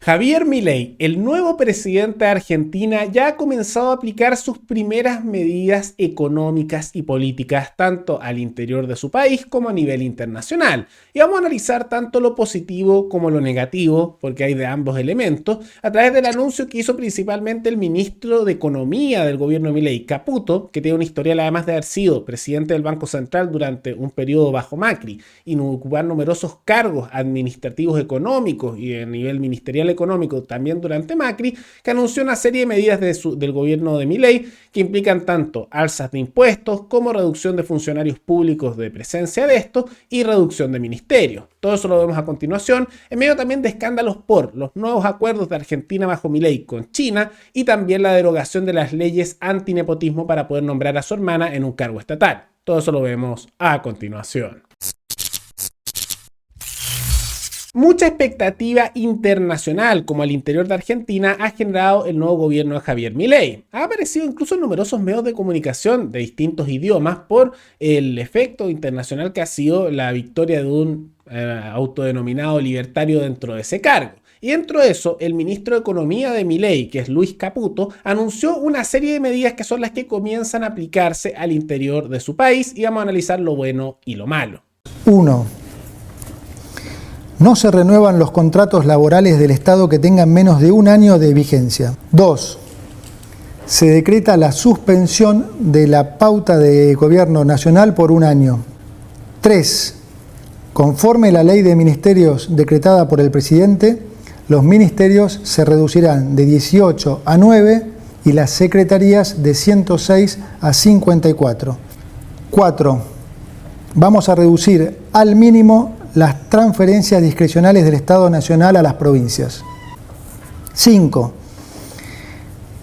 Javier Milei, el nuevo presidente de Argentina, ya ha comenzado a aplicar sus primeras medidas económicas y políticas tanto al interior de su país como a nivel internacional. Y vamos a analizar tanto lo positivo como lo negativo, porque hay de ambos elementos, a través del anuncio que hizo principalmente el ministro de Economía del gobierno de Milei, Caputo, que tiene un historial además de haber sido presidente del Banco Central durante un periodo bajo Macri y ocupar numerosos cargos administrativos económicos y a nivel ministerial económico también durante Macri, que anunció una serie de medidas del gobierno de Milei que implican tanto alzas de impuestos como reducción de funcionarios públicos de presencia de estos y reducción de ministerios. Todo eso lo vemos a continuación, en medio también de escándalos por los nuevos acuerdos de Argentina bajo Milei con China y también la derogación de las leyes antinepotismo para poder nombrar a su hermana en un cargo estatal. Todo eso lo vemos a continuación. Mucha expectativa internacional, como al interior de Argentina, ha generado el nuevo gobierno de Javier Milei. Ha aparecido incluso en numerosos medios de comunicación de distintos idiomas por el efecto internacional que ha sido la victoria de un autodenominado libertario dentro de ese cargo. Y dentro de eso, el ministro de Economía de Milei, que es Luis Caputo, anunció una serie de medidas que son las que comienzan a aplicarse al interior de su país y vamos a analizar lo bueno y lo malo. 1. No se renuevan los contratos laborales del Estado que tengan menos de un año de vigencia. 2. Se decreta la suspensión de la pauta de gobierno nacional por un año. 3. Conforme la ley de ministerios decretada por el presidente, los ministerios se reducirán de 18 a 9 y las secretarías de 106 a 54. 4. Vamos a reducir al mínimo las transferencias discrecionales del Estado Nacional a las provincias. 5.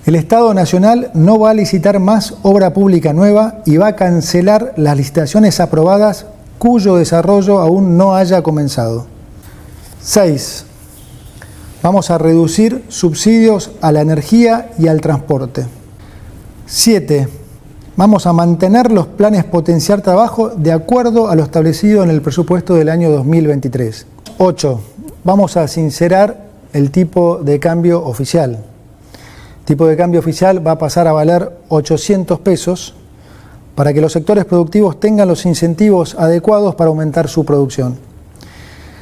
El Estado Nacional no va a licitar más obra pública nueva y va a cancelar las licitaciones aprobadas cuyo desarrollo aún no haya comenzado. 6. Vamos a reducir subsidios a la energía y al transporte. 7. Vamos a mantener los planes potenciar trabajo de acuerdo a lo establecido en el presupuesto del año 2023. 8. Vamos a sincerar el tipo de cambio oficial. El tipo de cambio oficial va a pasar a valer 800 pesos para que los sectores productivos tengan los incentivos adecuados para aumentar su producción.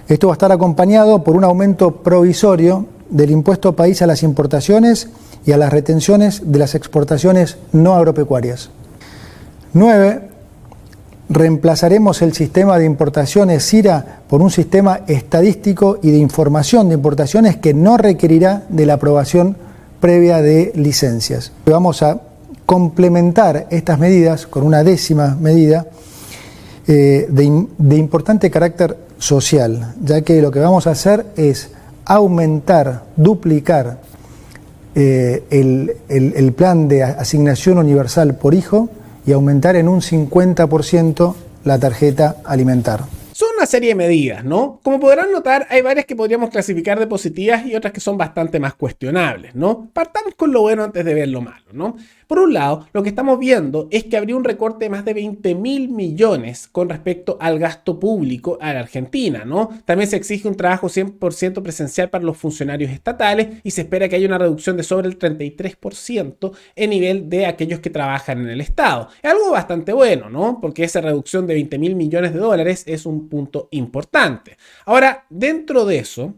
Esto va a estar acompañado por un aumento provisorio del impuesto país a las importaciones y a las retenciones de las exportaciones no agropecuarias. 9. Reemplazaremos el sistema de importaciones SIRA por un sistema estadístico y de información de importaciones que no requerirá de la aprobación previa de licencias. Vamos a complementar estas medidas con una 10ª medida de importante carácter social, ya que lo que vamos a hacer es aumentar, duplicar el plan de asignación universal por hijo y aumentar en un 50% la tarjeta alimentar. Son una serie de medidas, ¿no? Como podrán notar, hay varias que podríamos clasificar de positivas y otras que son bastante más cuestionables, ¿no? Partamos con lo bueno antes de ver lo malo, ¿no? Por un lado, lo que estamos viendo es que habría un recorte de más de 20.000 millones con respecto al gasto público a la Argentina, ¿no? También se exige un trabajo 100% presencial para los funcionarios estatales y se espera que haya una reducción de sobre el 33% en nivel de aquellos que trabajan en el Estado. Es algo bastante bueno, ¿no? Porque esa reducción de 20.000 millones de dólares es un punto importante. Ahora, dentro de eso,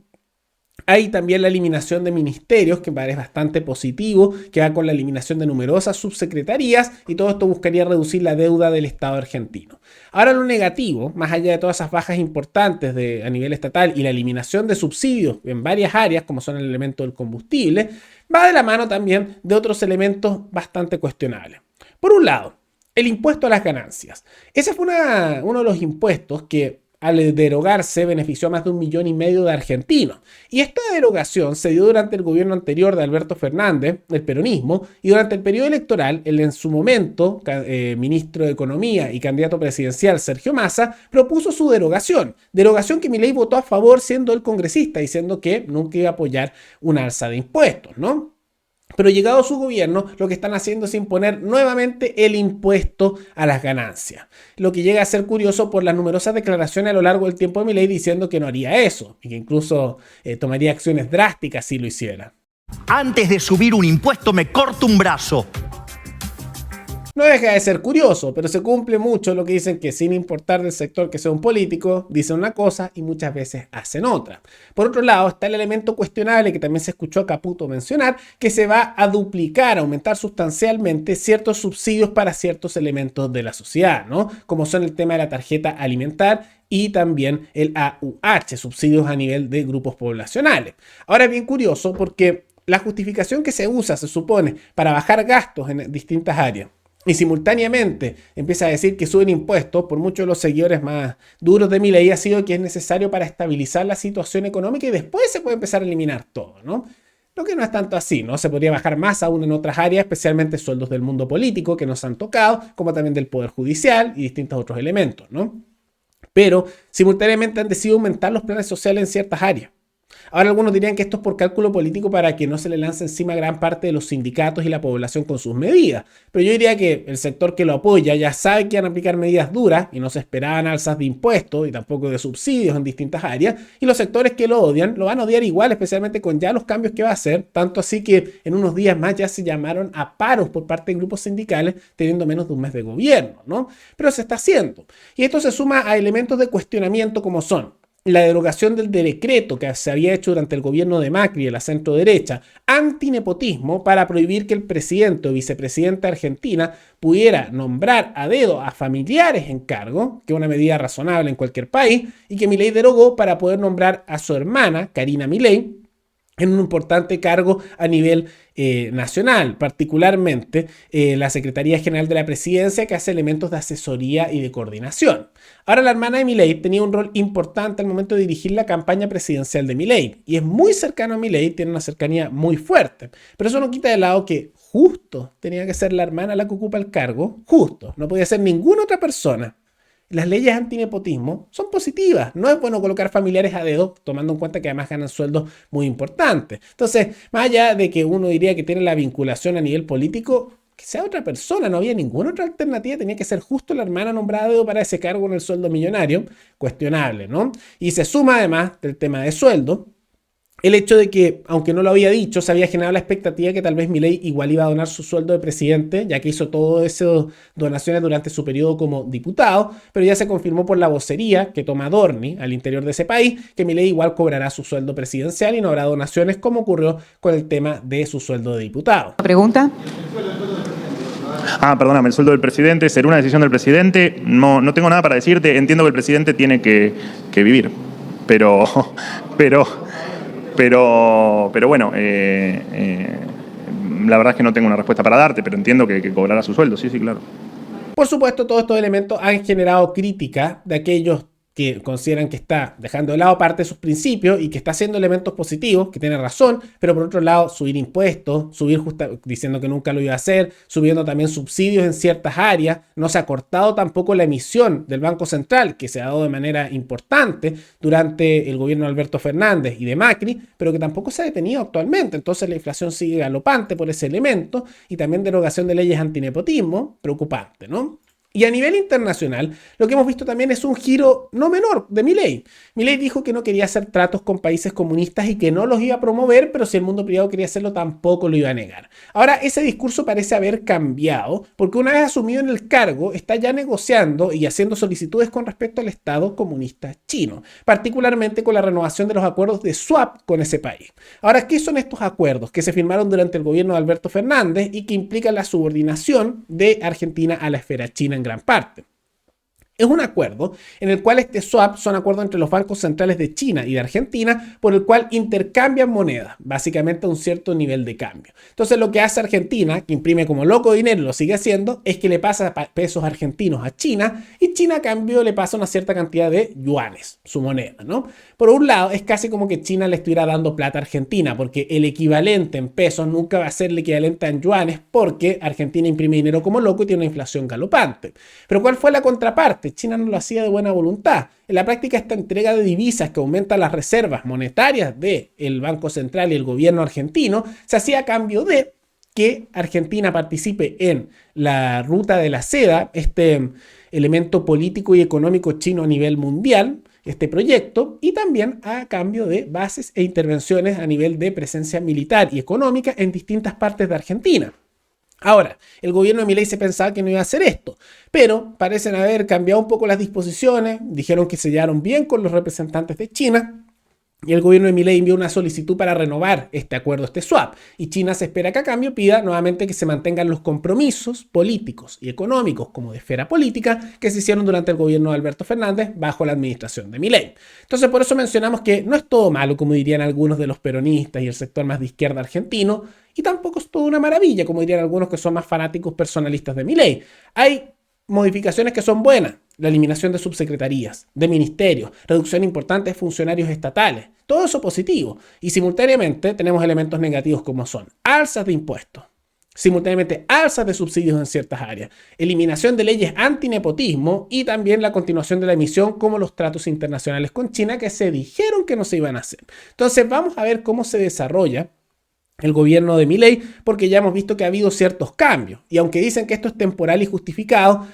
hay también la eliminación de ministerios, que me parece bastante positivo, que va con la eliminación de numerosas subsecretarías y todo esto buscaría reducir la deuda del Estado argentino. Ahora lo negativo, más allá de todas esas bajas importantes a nivel estatal y la eliminación de subsidios en varias áreas, como son el elemento del combustible, va de la mano también de otros elementos bastante cuestionables. Por un lado, el impuesto a las ganancias. Ese fue uno de los impuestos que al derogarse benefició a más de 1,5 millones de argentinos. Y esta derogación se dio durante el gobierno anterior de Alberto Fernández, el peronismo, y durante el periodo electoral, el en su momento ministro de Economía y candidato presidencial Sergio Massa propuso su derogación que Milei votó a favor siendo el congresista, diciendo que nunca iba a apoyar una alza de impuestos, ¿no? Pero llegado su gobierno, lo que están haciendo es imponer nuevamente el impuesto a las ganancias. Lo que llega a ser curioso por las numerosas declaraciones a lo largo del tiempo de Milei diciendo que no haría eso y que incluso tomaría acciones drásticas si lo hiciera. Antes de subir un impuesto me corto un brazo. No deja de ser curioso, pero se cumple mucho lo que dicen que sin importar del sector que sea un político, dicen una cosa y muchas veces hacen otra. Por otro lado, está el elemento cuestionable que también se escuchó a Caputo mencionar, que se va a duplicar, aumentar sustancialmente ciertos subsidios para ciertos elementos de la sociedad, ¿no? Como son el tema de la tarjeta alimentar y también el AUH, subsidios a nivel de grupos poblacionales. Ahora es bien curioso porque la justificación que se usa, se supone, para bajar gastos en distintas áreas, y simultáneamente empieza a decir que suben impuestos, por muchos de los seguidores más duros de Milei ha sido que es necesario para estabilizar la situación económica y después se puede empezar a eliminar todo, ¿no? Lo que no es tanto así, ¿no? Se podría bajar más aún en otras áreas, especialmente sueldos del mundo político que nos han tocado, como también del poder judicial y distintos otros elementos, ¿no? Pero simultáneamente han decidido aumentar los planes sociales en ciertas áreas. Ahora algunos dirían que esto es por cálculo político para que no se le lance encima a gran parte de los sindicatos y la población con sus medidas. Pero yo diría que el sector que lo apoya ya sabe que van a aplicar medidas duras y no se esperaban alzas de impuestos y tampoco de subsidios en distintas áreas. Y los sectores que lo odian lo van a odiar igual, especialmente con ya los cambios que va a hacer. Tanto así que en unos días más ya se llamaron a paros por parte de grupos sindicales teniendo menos de un mes de gobierno, ¿no? Pero se está haciendo. Y esto se suma a elementos de cuestionamiento como son la derogación del decreto que se había hecho durante el gobierno de Macri de la centro derecha, antinepotismo, para prohibir que el presidente o vicepresidente de Argentina pudiera nombrar a dedo a familiares en cargo, que es una medida razonable en cualquier país, y que Milei derogó para poder nombrar a su hermana, Karina Milei, en un importante cargo a nivel nacional, particularmente la Secretaría General de la Presidencia, que hace elementos de asesoría y de coordinación. Ahora, la hermana de Milei tenía un rol importante al momento de dirigir la campaña presidencial de Milei, y es muy cercano a Milei, tiene una cercanía muy fuerte, pero eso no quita de lado que justo tenía que ser la hermana la que ocupa el cargo, justo, no podía ser ninguna otra persona. Las leyes antinepotismo son positivas. No es bueno colocar familiares a dedo, tomando en cuenta que además ganan sueldos muy importantes. Entonces, más allá de que uno diría que tiene la vinculación a nivel político, que sea otra persona, no había ninguna otra alternativa, tenía que ser justo la hermana nombrada a dedo para ese cargo en el sueldo millonario, cuestionable, ¿no? Y se suma además del tema de sueldo el hecho de que, aunque no lo había dicho, se había generado la expectativa que tal vez Milei igual iba a donar su sueldo de presidente, ya que hizo todo esas donaciones durante su periodo como diputado, pero ya se confirmó por la vocería que toma Dorni al interior de ese país, que Milei igual cobrará su sueldo presidencial y no habrá donaciones como ocurrió con el tema de su sueldo de diputado. ¿Pregunta? Perdóname, el sueldo del presidente, será una decisión del presidente. No tengo nada para decirte. Entiendo que el presidente tiene que vivir, pero bueno, la verdad es que no tengo una respuesta para darte, pero entiendo que cobrará su sueldo, sí, claro. Por supuesto, todos estos elementos han generado crítica de aquellos que consideran que está dejando de lado parte de sus principios y que está haciendo elementos positivos, que tiene razón, pero por otro lado subir impuestos, diciendo que nunca lo iba a hacer, subiendo también subsidios en ciertas áreas, no se ha cortado tampoco la emisión del Banco Central, que se ha dado de manera importante durante el gobierno de Alberto Fernández y de Macri, pero que tampoco se ha detenido actualmente, entonces la inflación sigue galopante por ese elemento y también derogación de leyes antinepotismo, preocupante, ¿no? Y a nivel internacional, lo que hemos visto también es un giro no menor de Milei. Milei dijo que no quería hacer tratos con países comunistas y que no los iba a promover, pero si el mundo privado quería hacerlo, tampoco lo iba a negar. Ahora, ese discurso parece haber cambiado, porque una vez asumido en el cargo, está ya negociando y haciendo solicitudes con respecto al Estado comunista chino, particularmente con la renovación de los acuerdos de swap con ese país. Ahora, ¿qué son estos acuerdos que se firmaron durante el gobierno de Alberto Fernández y que implican la subordinación de Argentina a la esfera china en gran parte? Es un acuerdo en el cual este swap son acuerdos entre los bancos centrales de China y de Argentina por el cual intercambian monedas, básicamente a un cierto nivel de cambio. Entonces lo que hace Argentina, que imprime como loco dinero y lo sigue haciendo, es que le pasa pesos argentinos a China y China a cambio le pasa una cierta cantidad de yuanes, su moneda, ¿no? Por un lado, es casi como que China le estuviera dando plata a Argentina, porque el equivalente en pesos nunca va a ser el equivalente en yuanes, porque Argentina imprime dinero como loco y tiene una inflación galopante. Pero ¿cuál fue la contraparte? China no lo hacía de buena voluntad. En la práctica, esta entrega de divisas que aumenta las reservas monetarias del Banco Central y el gobierno argentino se hacía a cambio de que Argentina participe en la ruta de la seda, este elemento político y económico chino a nivel mundial, este proyecto, y también a cambio de bases e intervenciones a nivel de presencia militar y económica en distintas partes de Argentina. Ahora, el gobierno de Milei se pensaba que no iba a hacer esto, pero parecen haber cambiado un poco las disposiciones, dijeron que se llevaron bien con los representantes de China, y el gobierno de Milei envió una solicitud para renovar este acuerdo, este swap, y China se espera que a cambio pida nuevamente que se mantengan los compromisos políticos y económicos como de esfera política que se hicieron durante el gobierno de Alberto Fernández bajo la administración de Milei. Entonces por eso mencionamos que no es todo malo, como dirían algunos de los peronistas y el sector más de izquierda argentino, y tampoco es toda una maravilla, como dirían algunos que son más fanáticos personalistas de Milei. Hay modificaciones que son buenas. La eliminación de subsecretarías, de ministerios, reducción importante de funcionarios estatales. Todo eso positivo. Y simultáneamente tenemos elementos negativos como son alzas de impuestos, simultáneamente alzas de subsidios en ciertas áreas, eliminación de leyes antinepotismo y también la continuación de la emisión como los tratos internacionales con China que se dijeron que no se iban a hacer. Entonces vamos a ver cómo se desarrolla el gobierno de Milei, porque ya hemos visto que ha habido ciertos cambios. Y aunque dicen que esto es temporal y justificado,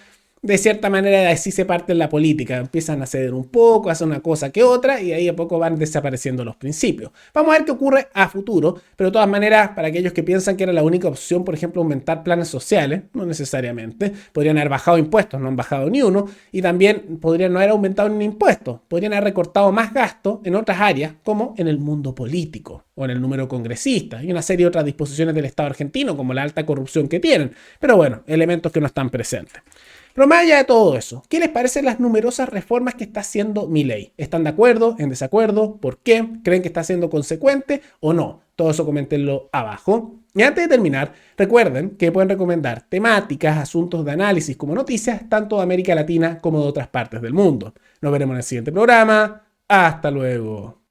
de cierta manera así se parte en la política. Empiezan a ceder un poco, hacen una cosa que otra y ahí a poco van desapareciendo los principios. Vamos a ver qué ocurre a futuro, pero de todas maneras, para aquellos que piensan que era la única opción, por ejemplo, aumentar planes sociales, no necesariamente. Podrían haber bajado impuestos, no han bajado ni uno, y también podrían no haber aumentado ni impuestos. Podrían haber recortado más gasto en otras áreas, como en el mundo político o en el número de congresistas y una serie de otras disposiciones del Estado argentino, como la alta corrupción que tienen. Pero bueno, elementos que no están presentes. Pero más allá de todo eso, ¿qué les parecen las numerosas reformas que está haciendo Milei? ¿Están de acuerdo? ¿En desacuerdo? ¿Por qué? ¿Creen que está siendo consecuente o no? Todo eso coméntenlo abajo. Y antes de terminar, recuerden que pueden recomendar temáticas, asuntos de análisis como noticias, tanto de América Latina como de otras partes del mundo. Nos veremos en el siguiente programa. Hasta luego.